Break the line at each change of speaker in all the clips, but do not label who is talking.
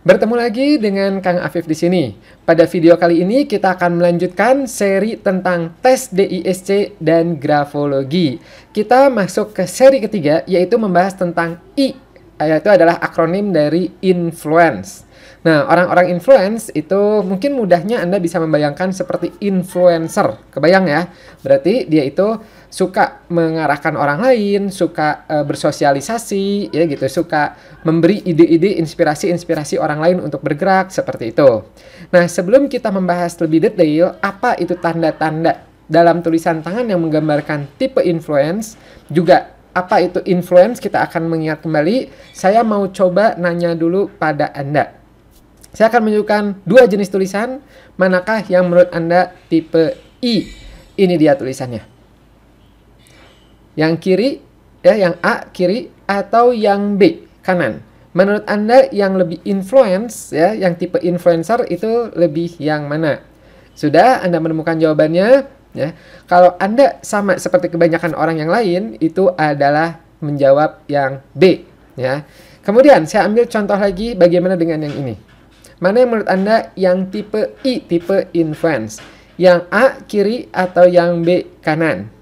Bertemu lagi dengan Kang Afif di sini. Pada video kali ini kita akan melanjutkan seri tentang tes DISC dan grafologi. Kita masuk ke seri ketiga, yaitu membahas tentang I, yaitu adalah akronim dari influence. Nah, orang-orang influence itu mungkin mudahnya Anda bisa membayangkan seperti influencer. Kebayang ya? Berarti dia itu suka mengarahkan orang lain, suka bersosialisasi, ya gitu, suka memberi ide-ide, inspirasi-inspirasi orang lain untuk bergerak, seperti itu. Nah, sebelum kita membahas lebih detail, apa itu tanda-tanda dalam tulisan tangan yang menggambarkan tipe influence, juga apa itu influence, kita akan mengingat kembali. Saya mau coba nanya dulu pada Anda. Saya akan menunjukkan dua jenis tulisan, manakah yang menurut Anda tipe I? Ini dia tulisannya. Yang kiri, ya, yang A kiri, atau yang B kanan. Menurut Anda yang lebih influence, ya, yang tipe influencer itu lebih yang mana? Sudah Anda menemukan jawabannya? Ya. Kalau Anda sama seperti kebanyakan orang yang lain, itu adalah menjawab yang B. Ya. Kemudian saya ambil contoh lagi bagaimana dengan yang ini. Mana yang menurut Anda yang tipe I, tipe influence? Yang A kiri atau yang B kanan?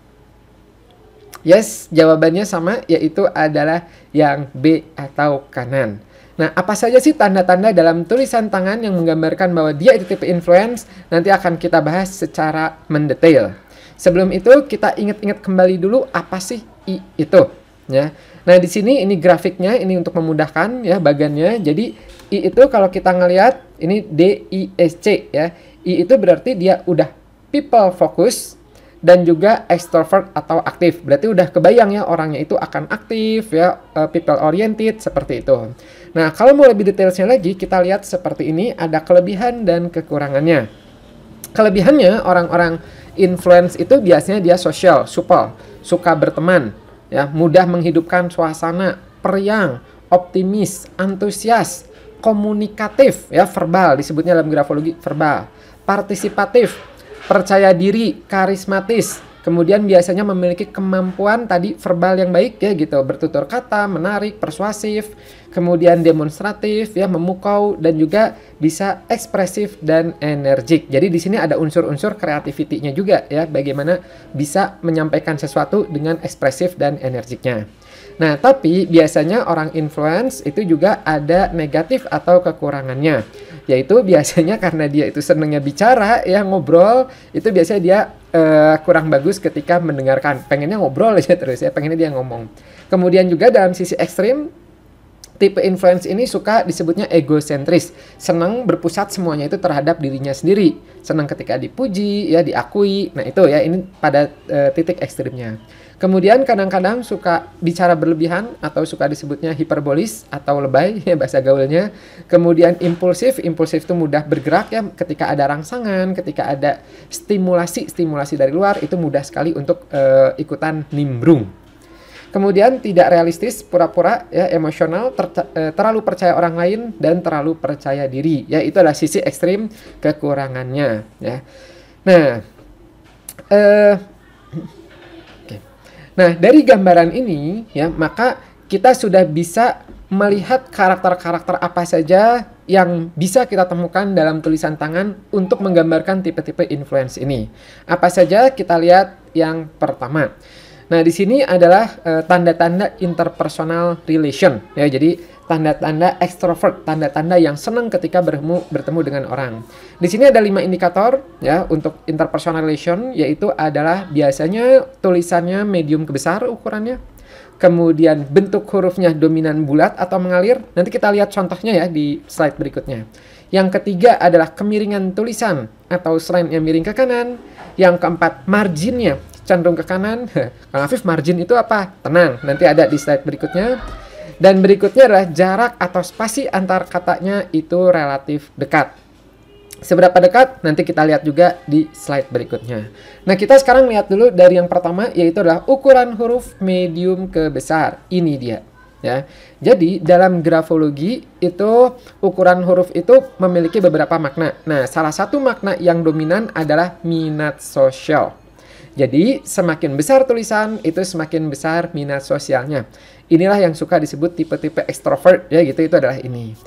Yes, jawabannya sama, yaitu adalah yang B atau kanan. Nah, apa saja sih tanda-tanda dalam tulisan tangan yang menggambarkan bahwa dia itu tipe influence? Nanti akan kita bahas secara mendetail. Sebelum itu, kita ingat-ingat kembali dulu apa sih I itu. Ya. Nah, di sini ini grafiknya, ini untuk memudahkan ya bagannya. Jadi, I itu kalau kita ngelihat, ini DISC ya. I itu berarti dia udah people focus dan juga extrovert atau aktif. Berarti udah kebayang ya orangnya itu akan aktif ya, people oriented seperti itu. Nah, kalau mau lebih detailnya lagi, kita lihat seperti ini, ada kelebihan dan kekurangannya. Kelebihannya, orang-orang influence itu biasanya dia social, supel, suka berteman, ya, mudah menghidupkan suasana, periang, optimis, antusias, komunikatif, ya, verbal, disebutnya dalam grafologi verbal, partisipatif, percaya diri, karismatis, kemudian biasanya memiliki kemampuan tadi verbal yang baik ya gitu, bertutur kata, menarik, persuasif, kemudian demonstratif ya, memukau, dan juga bisa ekspresif dan energik. Jadi di sini ada unsur-unsur kreativitinya juga ya, bagaimana bisa menyampaikan sesuatu dengan ekspresif dan energiknya. Nah, tapi biasanya orang influence itu juga ada negatif atau kekurangannya. Yaitu biasanya karena dia itu senangnya bicara, ya ngobrol, itu biasanya dia kurang bagus ketika mendengarkan. Pengennya ngobrol aja terus ya, pengennya dia ngomong. Kemudian juga dalam sisi ekstrim, tipe influence ini suka disebutnya egosentris. Senang berpusat semuanya itu terhadap dirinya sendiri. Senang ketika dipuji, ya diakui. Nah itu ya, ini pada titik ekstrimnya. Kemudian kadang-kadang suka bicara berlebihan atau suka disebutnya hiperbolis atau lebay ya bahasa gaulnya. Kemudian impulsif itu mudah bergerak ya ketika ada rangsangan, ketika ada stimulasi dari luar itu mudah sekali untuk ikutan nimbrung. Kemudian tidak realistis, pura-pura ya, emosional, terlalu percaya orang lain dan terlalu percaya diri. Ya itu adalah sisi ekstrim kekurangannya ya. Nah, dari gambaran ini ya, maka kita sudah bisa melihat karakter-karakter apa saja yang bisa kita temukan dalam tulisan tangan untuk menggambarkan tipe-tipe influence ini. Apa saja? Kita lihat yang pertama. Nah, di sini adalah tanda-tanda interpersonal relation ya. Jadi tanda-tanda extrovert, tanda-tanda yang senang ketika bertemu dengan orang. Di sini ada 5 indikator ya untuk interpersonal relation, yaitu adalah biasanya tulisannya medium ke besar ukurannya. Kemudian bentuk hurufnya dominan bulat atau mengalir. Nanti kita lihat contohnya ya di slide berikutnya. Yang ketiga adalah kemiringan tulisan atau selain yang miring ke kanan. Yang keempat, marginnya cenderung ke kanan. Kang Afif, margin itu apa? Tenang, nanti ada di slide berikutnya. Dan berikutnya adalah jarak atau spasi antar katanya itu relatif dekat. Seberapa dekat? Nanti kita lihat juga di slide berikutnya. Nah, kita sekarang lihat dulu dari yang pertama, yaitu adalah ukuran huruf medium ke besar. Ini dia. Ya. Jadi, dalam grafologi itu ukuran huruf itu memiliki beberapa makna. Nah, salah satu makna yang dominan adalah minat sosial. Jadi, semakin besar tulisan, itu semakin besar minat sosialnya. Inilah yang suka disebut tipe-tipe extrovert, ya gitu, itu adalah ini.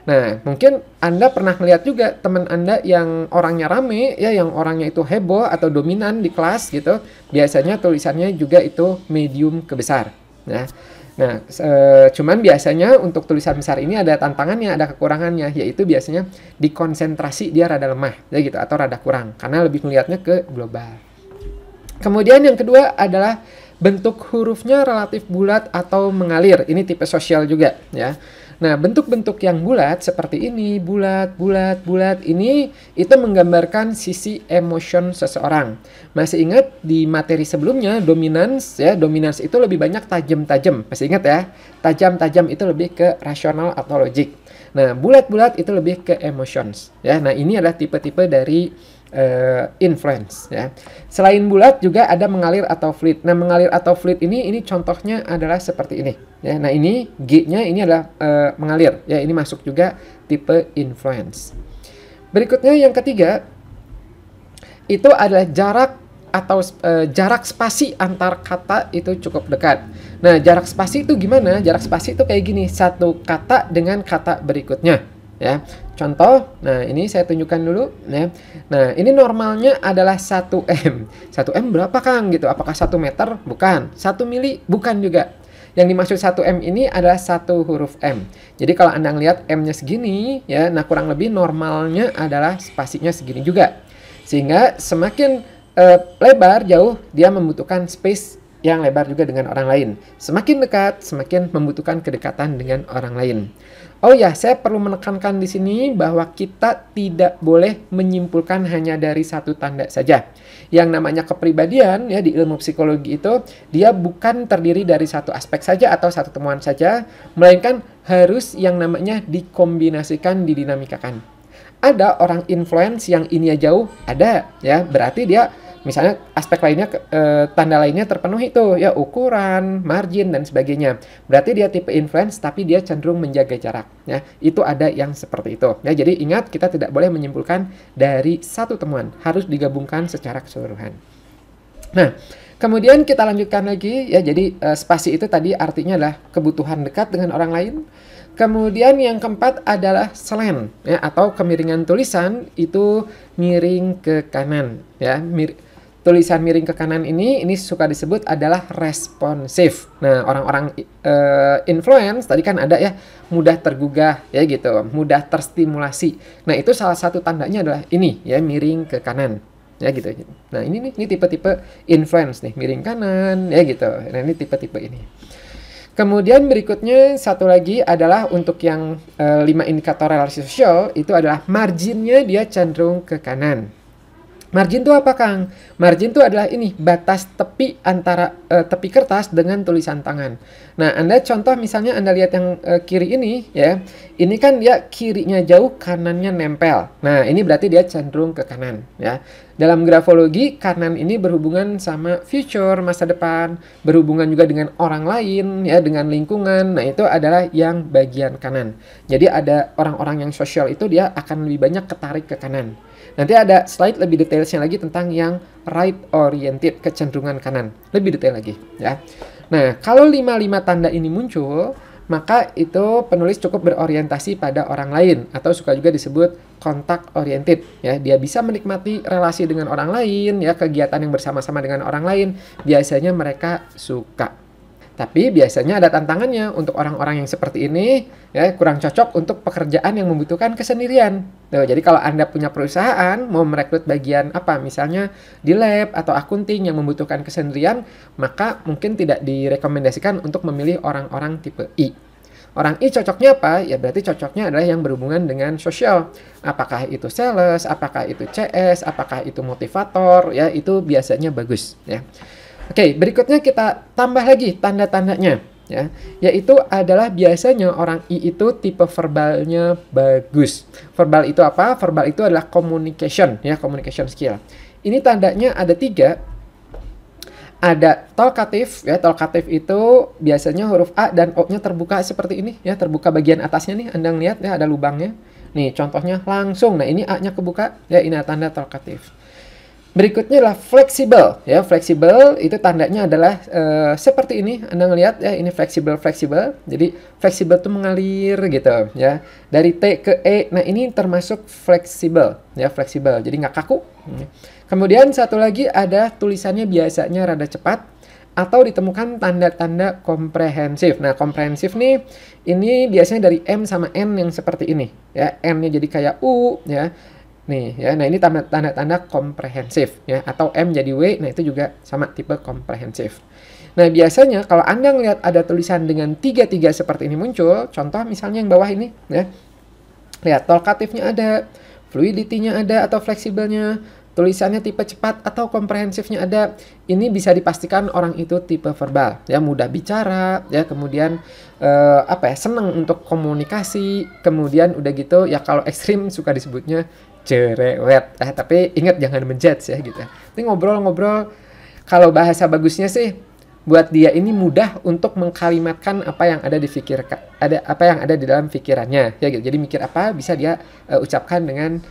Nah, mungkin Anda pernah melihat juga teman Anda yang orangnya rame, ya, yang orangnya itu heboh atau dominan di kelas gitu, biasanya tulisannya juga itu medium ke besar. Nah, cuman biasanya untuk tulisan besar ini ada tantangannya, ada kekurangannya, yaitu biasanya di konsentrasi dia rada lemah, ya gitu, atau rada kurang, karena lebih melihatnya ke global. Kemudian yang kedua adalah bentuk hurufnya relatif bulat atau mengalir. Ini tipe sosial juga, ya. Nah, bentuk-bentuk yang bulat seperti ini, bulat, bulat, bulat, ini itu menggambarkan sisi emotion seseorang. Masih ingat di materi sebelumnya, dominance, ya, dominance itu lebih banyak tajam-tajam. Masih ingat ya, tajam-tajam itu lebih ke rasional atau logik. Nah, bulat-bulat itu lebih ke emotions, ya. Nah, ini adalah tipe-tipe dari influence, ya. Selain bulat juga ada mengalir atau fluid. Nah, mengalir atau fluid ini contohnya adalah seperti ini, ya. Nah, ini G-nya ini adalah mengalir, ya. Ini masuk juga tipe influence. Berikutnya yang ketiga itu adalah jarak atau jarak spasi antar kata itu cukup dekat. Nah, jarak spasi itu gimana? Jarak spasi itu kayak gini, satu kata dengan kata berikutnya, ya. Contoh, nah ini saya tunjukkan dulu, ya. Nah, ini normalnya adalah 1 M. 1 M berapa, Kang? Gitu. Apakah 1 meter? Bukan. 1 mili? Bukan juga. Yang dimaksud 1 M ini adalah 1 huruf M. Jadi kalau Anda lihat M-nya segini, ya, nah kurang lebih normalnya adalah spasinya segini juga. Sehingga semakin lebar jauh, dia membutuhkan space yang lebar juga dengan orang lain. Semakin dekat, semakin membutuhkan kedekatan dengan orang lain. Oh ya, saya perlu menekankan di sini bahwa kita tidak boleh menyimpulkan hanya dari satu tanda saja. Yang namanya kepribadian, ya, di ilmu psikologi itu, dia bukan terdiri dari satu aspek saja atau satu temuan saja, melainkan harus yang namanya dikombinasikan, didinamikakan. Ada orang influence yang ininya jauh, ada, ya, berarti dia misalnya aspek lainnya, tanda lainnya terpenuhi tuh, ya, ukuran, margin, dan sebagainya. Berarti dia tipe influence, tapi dia cenderung menjaga jarak, ya. Itu ada yang seperti itu, ya. Jadi ingat, kita tidak boleh menyimpulkan dari satu temuan, harus digabungkan secara keseluruhan. Nah, kemudian kita lanjutkan lagi, ya. Jadi spasi itu tadi artinya adalah kebutuhan dekat dengan orang lain. Kemudian yang keempat adalah slant, ya, atau kemiringan tulisan itu miring ke kanan, ya. Tulisan miring ke kanan ini suka disebut adalah responsif. Nah, orang-orang influence tadi kan ada, ya, mudah tergugah, ya gitu, mudah terstimulasi. Nah, itu salah satu tandanya adalah ini, ya, miring ke kanan, ya gitu. Nah, ini tipe-tipe influence nih, miring kanan, ya gitu. Nah, ini tipe-tipe ini. Kemudian berikutnya satu lagi adalah untuk yang 5 indikator relasi sosial, itu adalah marginnya dia cenderung ke kanan. Margin itu apa, Kang? Margin itu adalah ini, batas tepi antara tepi kertas dengan tulisan tangan. Nah, Anda contoh misalnya Anda lihat yang kiri ini, ya. Ini kan dia kirinya jauh, kanannya nempel. Nah, ini berarti dia cenderung ke kanan, ya. Dalam grafologi, kanan ini berhubungan sama future, masa depan, berhubungan juga dengan orang lain, ya, dengan lingkungan. Nah, itu adalah yang bagian kanan. Jadi ada orang-orang yang sosial itu dia akan lebih banyak ketarik ke kanan. Nanti ada slide lebih detailnya lagi tentang yang right oriented, kecenderungan kanan. Lebih detail lagi, ya. Nah, kalau 5 tanda ini muncul, maka itu penulis cukup berorientasi pada orang lain, atau suka juga disebut contact oriented, ya. Dia bisa menikmati relasi dengan orang lain, ya, kegiatan yang bersama-sama dengan orang lain, biasanya mereka suka. Tapi biasanya ada tantangannya untuk orang-orang yang seperti ini, ya, kurang cocok untuk pekerjaan yang membutuhkan kesendirian. Tuh, jadi kalau Anda punya perusahaan, mau merekrut bagian apa, misalnya di lab atau akunting yang membutuhkan kesendirian, maka mungkin tidak direkomendasikan untuk memilih orang-orang tipe I. Orang I cocoknya apa? Ya berarti cocoknya adalah yang berhubungan dengan sosial. Apakah itu sales, apakah itu CS, apakah itu motivator, ya, itu biasanya bagus, ya. Oke, berikutnya kita tambah lagi tanda-tandanya, ya, yaitu adalah biasanya orang I itu tipe verbalnya bagus. Verbal itu apa? Verbal itu adalah communication, ya, communication skill. Ini tandanya ada 3. Ada talkative, ya, talkative itu biasanya huruf A dan O-nya terbuka seperti ini, ya, terbuka bagian atasnya nih, Anda lihat, ya, ada lubangnya. Nih, contohnya langsung. Nah, ini A-nya kebuka, ya, ini tanda talkative. Berikutnya adalah fleksibel, ya. Fleksibel itu tandanya adalah seperti ini. Anda ngelihat ya, ini fleksibel. Jadi fleksibel itu mengalir gitu, ya. Dari T ke E. Nah, ini termasuk fleksibel, ya, fleksibel. Jadi nggak kaku. Kemudian satu lagi ada tulisannya biasanya rada cepat atau ditemukan tanda-tanda komprehensif. Nah, komprehensif nih ini biasanya dari M sama N yang seperti ini, ya. N-nya jadi kayak U, ya. Nih ya, nah ini tanda-tanda komprehensif ya, atau M jadi W, nah itu juga sama tipe komprehensif. Nah biasanya kalau Anda ngelihat ada tulisan dengan 3 seperti ini muncul, contoh misalnya yang bawah ini ya, lihat talkatifnya ada, fluidity-nya ada atau fleksibelnya, tulisannya tipe cepat atau komprehensifnya ada, ini bisa dipastikan orang itu tipe verbal ya, mudah bicara ya, kemudian senang untuk komunikasi, kemudian udah gitu ya, kalau ekstrim suka disebutnya cerewet. Tapi ingat jangan menjudge ya gitu. Ini ngobrol-ngobrol, kalau bahasa bagusnya sih buat dia ini mudah untuk mengkalimatkan apa yang ada di dalam pikirannya ya gitu. Jadi mikir apa bisa dia ucapkan dengan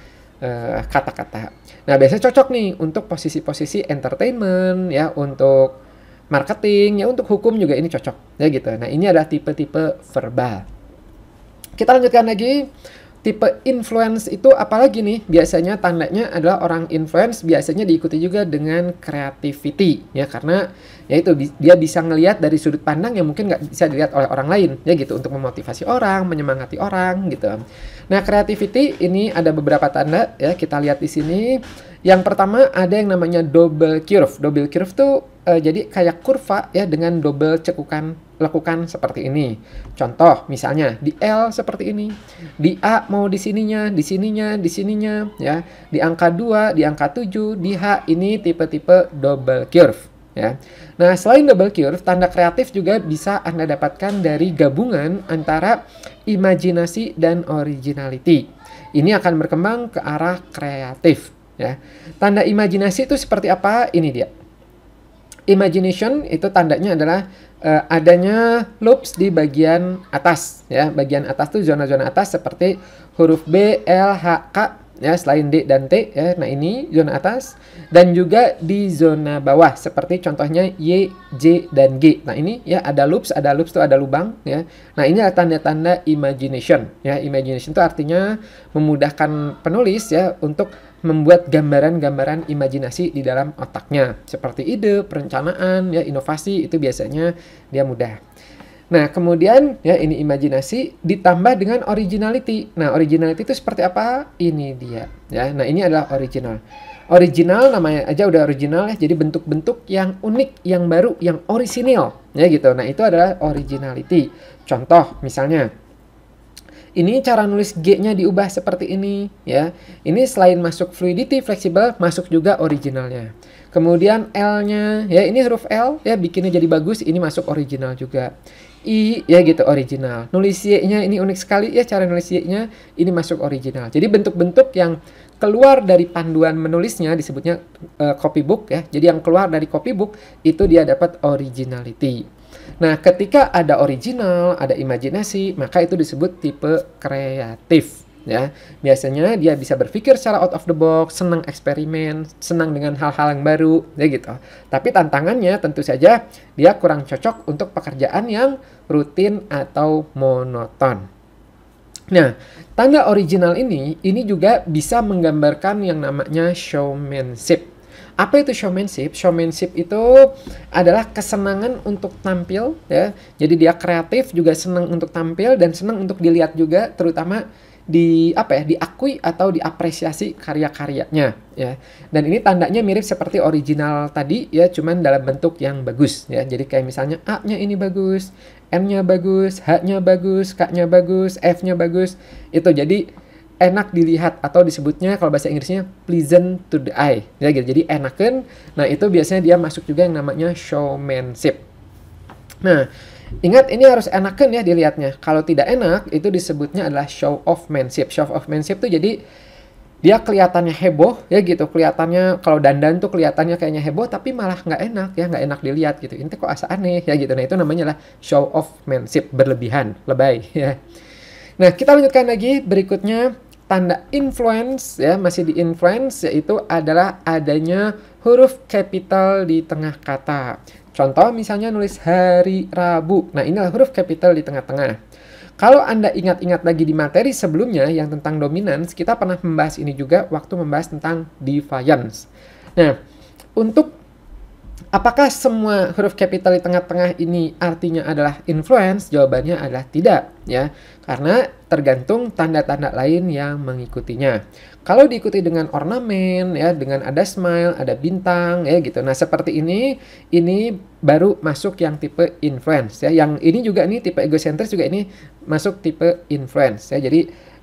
kata-kata. Nah, biasanya cocok nih untuk posisi-posisi entertainment ya, untuk marketing ya, untuk hukum juga ini cocok ya gitu. Nah, ini adalah tipe-tipe verbal. Kita lanjutkan lagi. Tipe influence itu apalagi nih? Biasanya tandanya adalah orang influence biasanya diikuti juga dengan creativity ya, karena ya itu dia bisa ngelihat dari sudut pandang yang mungkin nggak bisa dilihat oleh orang lain ya gitu, untuk memotivasi orang, menyemangati orang gitu. Nah, creativity ini ada beberapa tanda ya, kita lihat di sini. Yang pertama ada yang namanya double curve. Double curve tuh jadi kayak kurva ya, dengan double lekukan seperti ini. Contoh misalnya di L seperti ini, di A mau di sininya ya, di angka 2, di angka 7, di H ini tipe-tipe double curve ya. Nah, selain double curve, tanda kreatif juga bisa Anda dapatkan dari gabungan antara imajinasi dan originality. Ini akan berkembang ke arah kreatif ya. Tanda imajinasi itu seperti apa? Ini dia. Imagination itu tandanya adalah adanya loops di bagian atas ya. Bagian atas tuh zona-zona atas seperti huruf B, L, H, K ya, selain D dan T ya. Nah, ini zona atas, dan juga di zona bawah seperti contohnya Y, J dan G. Nah, ini ya ada loops tuh ada lubang ya. Nah, ini adalah tanda-tanda imagination ya. Imagination itu artinya memudahkan penulis ya untuk membuat gambaran-gambaran imajinasi di dalam otaknya, seperti ide, perencanaan, ya, inovasi, itu biasanya dia mudah. Nah, kemudian ya ini imajinasi ditambah dengan originality. Nah, originality itu seperti apa? Ini dia ya. Nah, ini adalah original. Original namanya aja udah original ya, jadi bentuk-bentuk yang unik, yang baru, yang orisinil ya gitu. Nah, itu adalah originality. Contoh misalnya ini cara nulis G-nya diubah seperti ini ya. Ini selain masuk fluidity, fleksibel, masuk juga originalnya. Kemudian L-nya ya, ini huruf L ya, bikinnya jadi bagus, ini masuk original juga. I ya gitu, original. Nulis Y-nya ini unik sekali ya, cara nulis Y-nya ini masuk original. Jadi bentuk-bentuk yang keluar dari panduan menulisnya disebutnya copybook ya. Jadi yang keluar dari copybook itu dia dapat originality. Nah, ketika ada original, ada imajinasi, maka itu disebut tipe kreatif ya. Biasanya dia bisa berpikir secara out of the box, senang eksperimen, senang dengan hal-hal yang baru ya gitu. Tapi tantangannya tentu saja dia kurang cocok untuk pekerjaan yang rutin atau monoton. Nah, tanda original ini juga bisa menggambarkan yang namanya showmanship. Apa itu showmanship? Showmanship itu adalah kesenangan untuk tampil ya. Jadi dia kreatif, juga senang untuk tampil dan senang untuk dilihat juga, terutama diakui atau diapresiasi karya-karyanya ya. Dan ini tandanya mirip seperti original tadi ya, cuman dalam bentuk yang bagus ya. Jadi kayak misalnya A-nya ini bagus, N-nya bagus, H-nya bagus, K-nya bagus, F-nya bagus. Itu jadi enak dilihat, atau disebutnya kalau bahasa Inggrisnya pleasant to the eye ya gitu. Jadi enakan. Nah, itu biasanya dia masuk juga yang namanya showmanship. Nah, ingat ini harus enakan ya dilihatnya. Kalau tidak enak itu disebutnya adalah show of manship. Show of manship tuh jadi dia kelihatannya heboh ya gitu, kelihatannya kalau dandan tuh kelihatannya kayaknya heboh tapi malah nggak enak ya, nggak enak dilihat gitu. Ini kok asa aneh ya gitu. Nah, itu namanya lah show of manship, berlebihan, lebay ya. Nah, kita lanjutkan lagi berikutnya. tanda influence ya, masih di influence, yaitu adalah adanya huruf capital di tengah kata. Contoh misalnya nulis hari Rabu. Nah, inilah huruf capital di tengah-tengah. Kalau Anda ingat-ingat lagi di materi sebelumnya yang tentang dominance, kita pernah membahas ini juga waktu membahas tentang defiance. Nah, untuk apakah semua huruf capital di tengah-tengah ini artinya adalah influence? Jawabannya adalah tidak, ya. Karena tergantung tanda-tanda lain yang mengikutinya. Kalau diikuti dengan ornamen, ya, dengan ada smile, ada bintang, ya gitu. Nah, seperti ini baru masuk yang tipe influence, ya. Yang ini juga nih tipe egocentris juga ini masuk tipe influence, ya. Jadi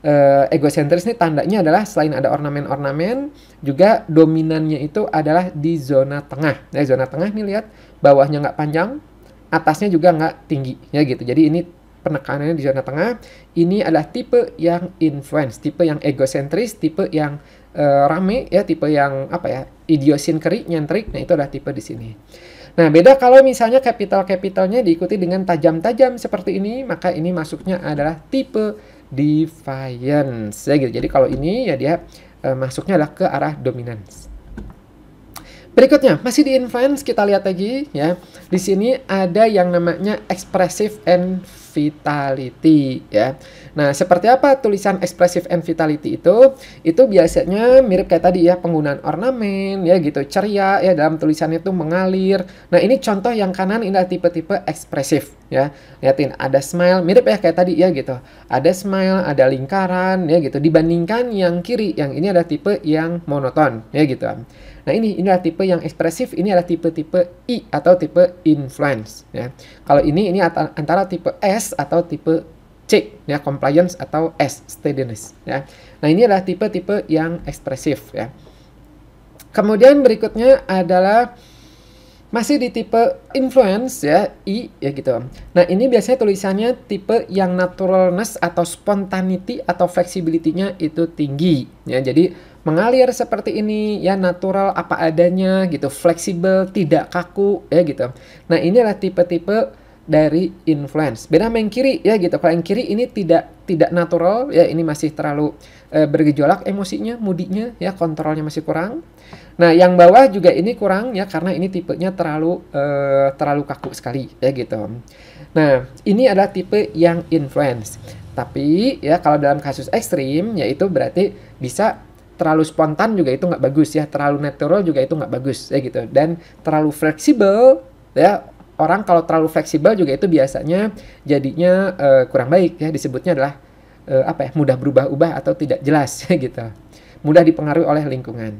egosentris ini tandanya adalah selain ada ornamen-ornamen, juga dominannya itu adalah di zona tengah. Nah, zona tengah nih lihat, bawahnya nggak panjang, atasnya juga nggak tinggi, ya gitu. Jadi ini penekanannya di zona tengah. Ini adalah tipe yang influence, tipe yang egosentris, tipe yang rame, ya, tipe yang apa ya, idiosyncratic, nyentrik. Nah, itu adalah tipe di sini. Nah, beda kalau misalnya capital-capitalnya diikuti dengan tajam-tajam seperti ini, maka ini masuknya adalah tipe defiance, ya gitu. Jadi kalau ini ya dia masuknya adalah ke arah dominance. Berikutnya masih di influence, kita lihat lagi ya. Di sini ada yang namanya expressive and vitality, ya. Nah, seperti apa tulisan expressive and vitality itu? Itu biasanya mirip kayak tadi ya, penggunaan ornamen ya gitu, ceria ya, dalam tulisannya itu mengalir. Nah, ini contoh yang kanan, ini adalah tipe-tipe ekspresif ya. Lihatin, ada smile, mirip ya kayak tadi ya gitu. Ada smile, ada lingkaran ya gitu. Dibandingkan yang kiri, yang ini adalah tipe yang monoton ya gitu. Nah, ini adalah tipe yang ekspresif, ini adalah tipe-tipe I atau tipe influence ya. Kalau ini antara tipe S atau tipe C ya, compliance, atau S, steadiness ya. Nah, ini adalah tipe-tipe yang ekspresif ya. Kemudian berikutnya adalah masih di tipe influence ya, I ya gitu. Nah, ini biasanya tulisannya tipe yang naturalness atau spontaneity atau flexibility-nya itu tinggi ya. Jadi mengalir seperti ini ya, natural apa adanya gitu, fleksibel, tidak kaku ya gitu. Nah, ini adalah tipe-tipe dari influence. Beda sama yang kiri ya gitu. Kalau yang kiri ini tidak natural ya, ini masih terlalu bergejolak emosinya, moodinya ya, kontrolnya masih kurang. Nah, yang bawah juga ini kurang ya, karena ini tipenya terlalu kaku sekali ya gitu. Nah, ini adalah tipe yang influence. Tapi ya kalau dalam kasus ekstrim, yaitu berarti bisa terlalu spontan juga itu nggak bagus ya, terlalu natural juga itu nggak bagus ya gitu. Dan terlalu fleksibel ya, orang kalau terlalu fleksibel juga itu biasanya jadinya kurang baik ya, disebutnya adalah apa ya, mudah berubah-ubah atau tidak jelas ya gitu, mudah dipengaruhi oleh lingkungan.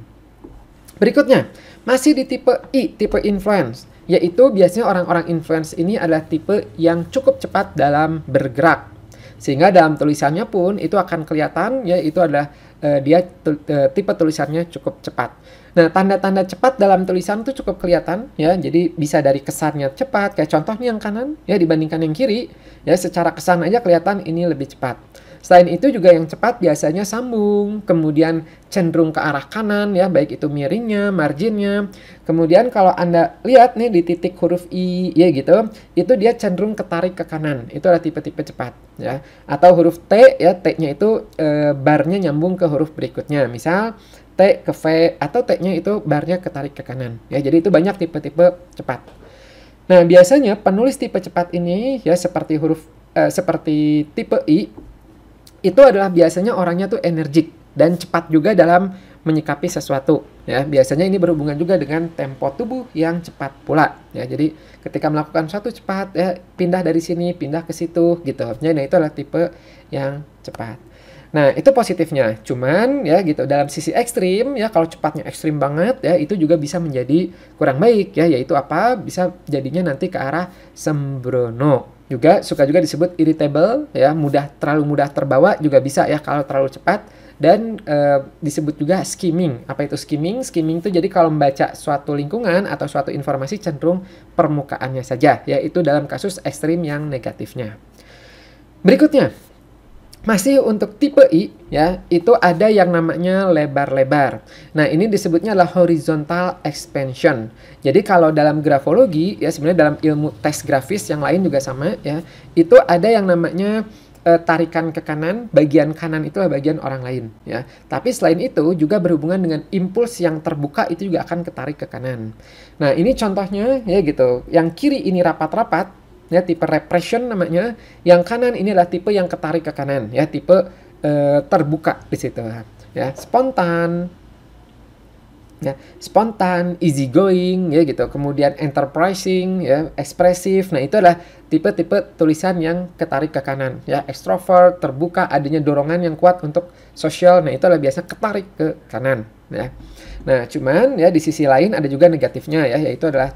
Berikutnya masih di tipe I, tipe influence, yaitu biasanya orang-orang influence ini adalah tipe yang cukup cepat dalam bergerak, sehingga dalam tulisannya pun itu akan kelihatan ya, itu adalah dia tipe tulisannya cukup cepat. Nah, tanda-tanda cepat dalam tulisan itu cukup kelihatan ya, jadi bisa dari kesannya cepat, kayak contohnya yang kanan ya dibandingkan yang kiri ya, secara kesan aja kelihatan ini lebih cepat. Selain itu juga yang cepat biasanya sambung, kemudian cenderung ke arah kanan ya, baik itu miringnya, marginnya. Kemudian kalau Anda lihat nih di titik huruf I ya gitu, itu dia cenderung ketarik ke kanan. Itu adalah tipe-tipe cepat ya. Atau huruf T ya, T-nya itu barnya nyambung ke huruf berikutnya. Misal T ke V, atau T-nya itu barnya ketarik ke kanan ya. Jadi itu banyak tipe-tipe cepat. Nah, biasanya penulis tipe cepat ini ya, seperti tipe I, itu adalah biasanya orangnya tuh energik dan cepat juga dalam menyikapi sesuatu ya. Biasanya ini berhubungan juga dengan tempo tubuh yang cepat pula ya. Jadi ketika melakukan sesuatu cepat ya, pindah dari sini pindah ke situ gitu. Nah, itu adalah tipe yang cepat. Nah, itu positifnya. Cuman ya gitu, dalam sisi ekstrim ya, kalau cepatnya ekstrim banget ya, itu juga bisa menjadi kurang baik ya, yaitu apa? Bisa jadinya nanti ke arah sembrono. Juga suka juga disebut irritable ya, terlalu mudah terbawa juga bisa ya kalau terlalu cepat. Dan disebut juga skimming. Apa itu skimming? Skimming itu jadi kalau membaca suatu lingkungan atau suatu informasi cenderung permukaannya saja, yaitu dalam kasus ekstrim yang negatifnya. Berikutnya, masih untuk tipe I ya, itu ada yang namanya lebar-lebar. Nah, ini disebutnya adalah horizontal expansion. Jadi kalau dalam grafologi ya, sebenarnya dalam ilmu teks grafis yang lain juga sama ya, itu ada yang namanya tarikan ke kanan, bagian kanan itulah bagian orang lain ya. Tapi selain itu juga berhubungan dengan impuls yang terbuka itu juga akan ketarik ke kanan. Nah, ini contohnya ya gitu. Yang kiri ini rapat-rapat ya, tipe repression namanya. Yang kanan ini adalah tipe yang ketarik ke kanan ya, tipe terbuka di situ ya, spontan ya, spontan, easy going ya gitu. Kemudian enterprising ya, ekspresif. Nah, itu adalah tipe-tipe tulisan yang ketarik ke kanan ya, extrovert, terbuka, adanya dorongan yang kuat untuk sosial. Nah, itu adalah biasa ketarik ke kanan ya. Nah, cuman ya di sisi lain ada juga negatifnya ya, yaitu adalah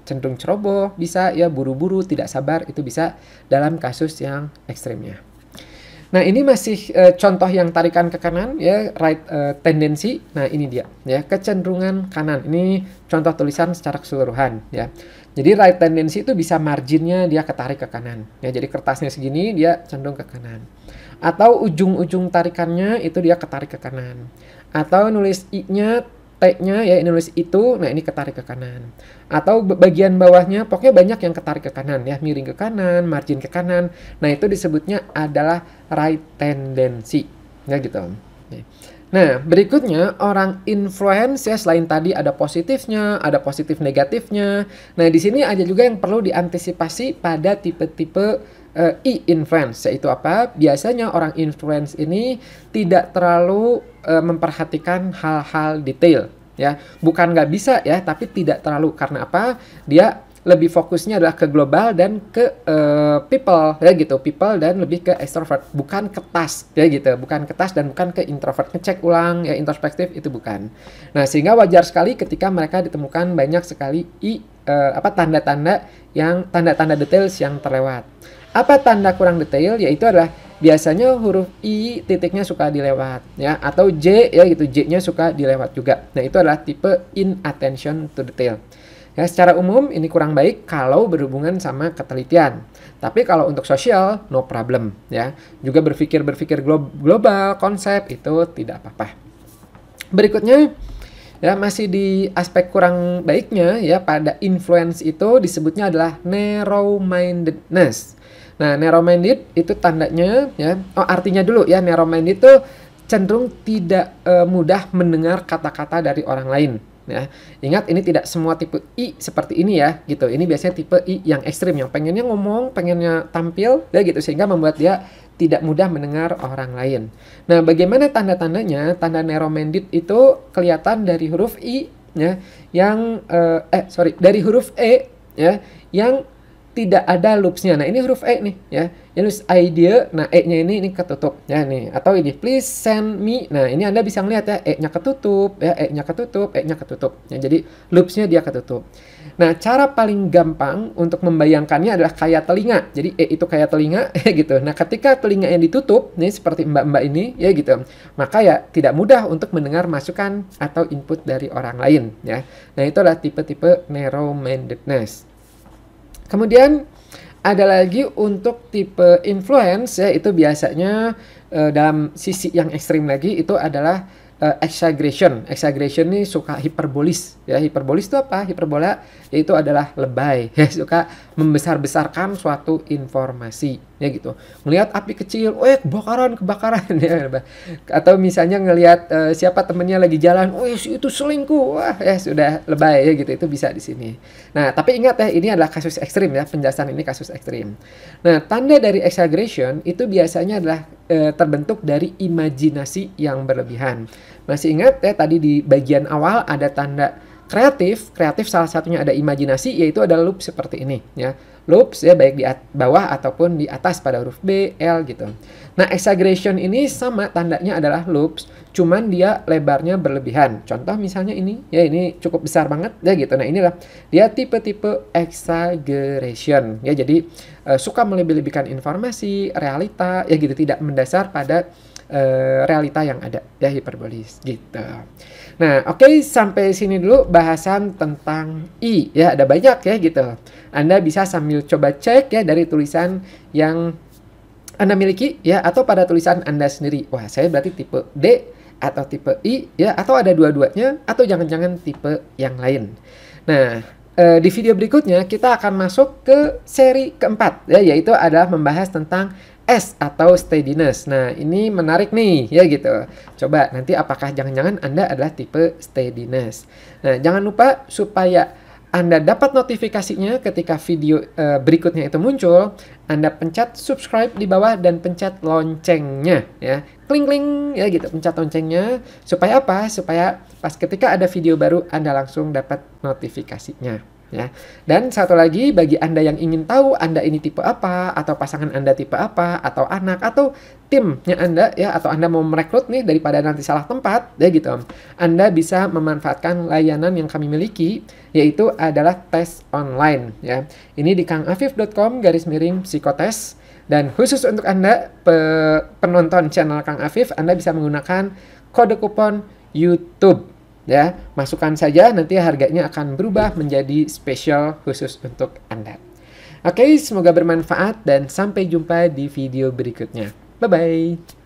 cenderung ceroboh, bisa ya, buru-buru, tidak sabar, itu bisa dalam kasus yang ekstrimnya. Nah, ini masih contoh yang tarikan ke kanan ya, right tendency. Nah, ini dia ya, kecenderungan kanan. Ini contoh tulisan secara keseluruhan ya. Jadi right tendency itu bisa marginnya dia ketarik ke kanan ya. Jadi kertasnya segini dia cenderung ke kanan. Atau ujung-ujung tarikannya itu dia ketarik ke kanan. Atau nulis i-nya, T-nya ya, ini nulis itu, nah ini ketarik ke kanan. Atau bagian bawahnya, pokoknya banyak yang ketarik ke kanan ya, miring ke kanan, margin ke kanan. Nah, itu disebutnya adalah right tendency. Ya gitu. Nah, berikutnya orang influence ya, selain tadi ada positifnya, ada positif negatifnya. Nah, di sini ada juga yang perlu diantisipasi pada tipe-tipe influence, yaitu apa? Biasanya orang influence ini tidak terlalu memperhatikan hal-hal detail ya, bukan nggak bisa ya, tapi tidak terlalu. Karena apa? Dia lebih fokusnya adalah ke global dan ke people ya gitu, people dan lebih ke extrovert, bukan ke task ya gitu, bukan ke task dan bukan ke introvert, ngecek ulang ya, introspektif itu bukan. Nah, sehingga wajar sekali ketika mereka ditemukan banyak sekali tanda-tanda details yang terlewat. Apa tanda kurang detail? Yaitu adalah biasanya huruf I titiknya suka dilewat ya, atau J ya gitu, J-nya suka dilewat juga. Nah, itu adalah tipe inattention to detail. Ya, secara umum ini kurang baik kalau berhubungan sama ketelitian. Tapi kalau untuk sosial, no problem ya. Juga berpikir global, konsep itu tidak apa-apa. Berikutnya ya, masih di aspek kurang baiknya ya, pada influence itu disebutnya adalah narrow-mindedness. Nah, narrow-minded itu tandanya ya, artinya dulu ya, narrow-minded itu cenderung tidak mudah mendengar kata-kata dari orang lain. Ya, ingat ini tidak semua tipe I seperti ini ya gitu. Ini biasanya tipe I yang ekstrim, yang pengennya ngomong, pengennya tampil ya gitu, sehingga membuat dia tidak mudah mendengar orang lain. Nah, bagaimana tanda-tandanya? Tanda narrow-minded itu kelihatan dari huruf I ya, yang dari huruf E ya, yang tidak ada loopsnya. Nah, ini huruf E nih ya. Ini idea, nah E-nya ini ketutup ya nih. Atau ini please send me. Nah, ini Anda bisa melihat ya, E-nya ketutup, ya E-nya ketutup, E-nya ketutup. Ya, jadi loopsnya dia ketutup. Nah, cara paling gampang untuk membayangkannya adalah kayak telinga. Jadi E itu kayak telinga gitu. Nah, ketika telinga yang ditutup, nih seperti mbak-mbak ini ya gitu, maka ya tidak mudah untuk mendengar masukan atau input dari orang lain ya. Nah, itu adalah tipe-tipe narrow-mindedness. Kemudian ada lagi untuk tipe influence ya, itu biasanya dalam sisi yang ekstrim lagi itu adalah exaggeration. Exaggeration ini suka hiperbolis ya. Hiperbolis itu apa? Hiperbola yaitu adalah lebay ya, suka membesar-besarkan suatu informasi ya gitu. Melihat api kecil, kebakaran ya. Atau misalnya ngelihat siapa temennya lagi jalan, itu selingkuh, wah ya sudah lebay ya gitu. Itu bisa di sini. Nah, tapi ingat ya, ini adalah kasus ekstrim ya, penjelasan ini kasus ekstrim. Nah, tanda dari exaggeration itu biasanya adalah terbentuk dari imajinasi yang berlebihan. Masih ingat ya, tadi di bagian awal ada tanda kreatif salah satunya ada imajinasi, yaitu ada loop seperti ini ya. Loops ya, baik di bawah ataupun di atas pada huruf B, L gitu. Nah, exaggeration ini sama tandanya adalah loops, cuman dia lebarnya berlebihan. Contoh misalnya ini, ya ini cukup besar banget ya gitu. Nah, inilah dia tipe-tipe exaggeration ya. Jadi suka melebih-lebihkan informasi, realita ya gitu, tidak mendasar pada realita yang ada ya, hiperbolis gitu. Nah, oke, sampai sini dulu bahasan tentang I ya, ada banyak ya gitu. Anda bisa sambil coba cek ya dari tulisan yang Anda miliki ya, atau pada tulisan Anda sendiri. Wah, saya berarti tipe D atau tipe I ya, atau ada dua-duanya, atau jangan-jangan tipe yang lain. Nah, di video berikutnya kita akan masuk ke seri keempat ya, yaitu adalah membahas tentang S atau steadiness. Nah, ini menarik nih, ya gitu. Coba nanti apakah jangan-jangan Anda adalah tipe steadiness. Nah, jangan lupa supaya Anda dapat notifikasinya ketika video berikutnya itu muncul, Anda pencet subscribe di bawah dan pencet loncengnya ya. Kling-kling ya gitu, pencet loncengnya supaya apa? Supaya pas ketika ada video baru Anda langsung dapat notifikasinya. Ya. Dan satu lagi bagi Anda yang ingin tahu Anda ini tipe apa, atau pasangan Anda tipe apa, atau anak, atau timnya Anda ya, atau Anda mau merekrut nih daripada nanti salah tempat, ya gitu. Anda bisa memanfaatkan layanan yang kami miliki, yaitu adalah tes online ya. Ini di kangafif.com/psikotes, dan khusus untuk Anda penonton channel Kang Afif, Anda bisa menggunakan kode kupon YouTube. Ya, masukkan saja, nanti harganya akan berubah menjadi spesial khusus untuk Anda. Oke, semoga bermanfaat dan sampai jumpa di video berikutnya. Bye-bye.